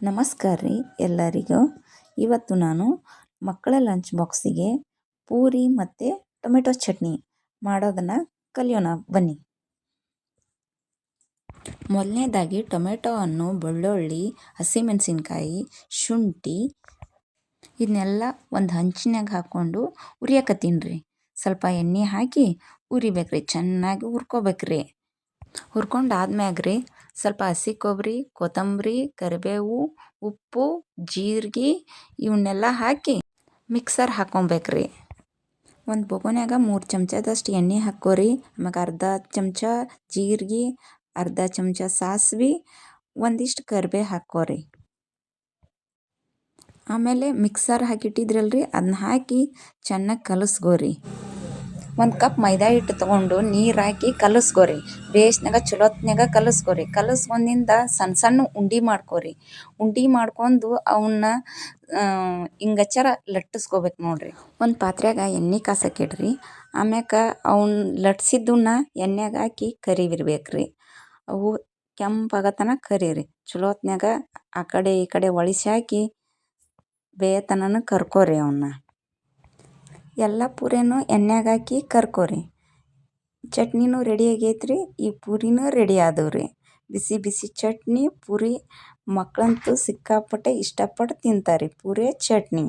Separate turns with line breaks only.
ನಮಸ್ಕಾರ ರೀ ಎಲ್ಲರಿಗೂ. ಇವತ್ತು ನಾನು ಮಕ್ಕಳ ಲಂಚ್ ಬಾಕ್ಸಿಗೆ ಪೂರಿ ಮತ್ತು ಟೊಮೆಟೊ ಚಟ್ನಿ ಮಾಡೋದನ್ನು ಕಲಿಯೋಣ ಬನ್ನಿ. ಮೊದಲನೇದಾಗಿ ಟೊಮೆಟೊವನ್ನು, ಬೆಳ್ಳುಳ್ಳಿ, ಹಸಿಮೆಣಸಿನ್ಕಾಯಿ, ಶುಂಠಿ ಇದನ್ನೆಲ್ಲ ಒಂದು ಹಂಚಿನಾಗ ಹಾಕ್ಕೊಂಡು ಉರಿಯಕತ್ತೀನಿ ರೀ. ಸ್ವಲ್ಪ ಎಣ್ಣೆ ಹಾಕಿ ಉರಿಬೇಕ್ರಿ, ಚೆನ್ನಾಗಿ ಹುರ್ಕೋಬೇಕ್ರಿ. ಹುರ್ಕೊಂಡಾದ್ಮ್ಯಾಗ ರೀ ಸ್ವಲ್ಪ ಹಸಿ ಕೊಬ್ಬರಿ, ಕೊತ್ತಂಬರಿ, ಕರಿಬೇವು, ಉಪ್ಪು, ಜೀರಿಗೆ ಇವನ್ನೆಲ್ಲ ಹಾಕಿ ಮಿಕ್ಸರ್ ಹಾಕ್ಕೊಬೇಕ್ರಿ. ಒಂದು ಬೊಗನ್ಯಾಗ 3 ಚಮಚದಷ್ಟು ಎಣ್ಣೆ ಹಾಕ್ಕೋರಿ. ಆಮ್ಯಾಗ ಅರ್ಧ ಚಮಚ ಜೀರಿಗೆ, ಅರ್ಧ ಚಮಚ ಸಾಸಿವೆ, ಒಂದಿಷ್ಟು ಕರಿಬೇವು ಹಾಕ್ಕೋರಿ. ಆಮೇಲೆ ಮಿಕ್ಸರ್ ಹಾಕಿಟ್ಟಿದ್ರಲ್ರಿ ಅದನ್ನ ಹಾಕಿ ಚೆನ್ನಾಗಿ ಕಲಸ್ಕೋರಿ. 1 ಕಪ್ ಮೈದಾ ಹಿಟ್ಟು ತೊಗೊಂಡು ನೀರು ಹಾಕಿ ಕಲಸ್ಕೋರಿ. ಬೇಸ್ನಾಗ ಚಲೋತ್ನಾಗ ಕಲಸ್ಕೋರಿ. ಕಲಸ್ಕೊಂಡಿಂದ ಸಣ್ಣ ಸಣ್ಣ ಉಂಡೆ ಮಾಡ್ಕೋರಿ. ಉಂಡೆ ಮಾಡ್ಕೊಂಡು ಅವನ್ನ ಹಿಂಗಚ್ಚರ ಲಟ್ಟಿಸ್ಕೋಬೇಕು ನೋಡಿರಿ. ಒಂದು ಪಾತ್ರೆಯಾಗ ಎಣ್ಣೆ ಕಾಸಕ್ಕಿಡ್ರಿ. ಆಮ್ಯಾಕ ಅವನ್ನ ಲಟ್ಸಿದ್ದನ್ನ ಎಣ್ಣೆಗೆ ಹಾಕಿ ಕರಿಬಿರ್ಬೇಕ್ರಿ. ಅವು ಕೆಂಪಾಗತನ ಕರೀರಿ. ಚಲೋತ್ನಾಗ ಆ ಕಡೆ ಈ ಕಡೆ ಒಳಿಸಿ ಹಾಕಿ ಬೇಯತನನ ಕರ್ಕೋರಿ. ಅವನ್ನ ಎಲ್ಲ ಪೂರಿನೂ ಎಣ್ಣೆಗೆ ಹಾಕಿ ಕರ್ಕೋರಿ. ಚಟ್ನಿನೂ ರೆಡಿ ಆಗೈತ್ರಿ. ಈ ಪೂರಿನೂ ರೆಡಿ ಆದವ್ರಿ. ಬಿಸಿ ಬಿಸಿ ಚಟ್ನಿ ಪೂರಿ ಮಕ್ಕಳಂತೂ ಸಿಕ್ಕಾಪಟ್ಟೆ ಇಷ್ಟಪಟ್ಟು ತಿಂತಾರೆ. ಪೂರಿ ಚಟ್ನಿ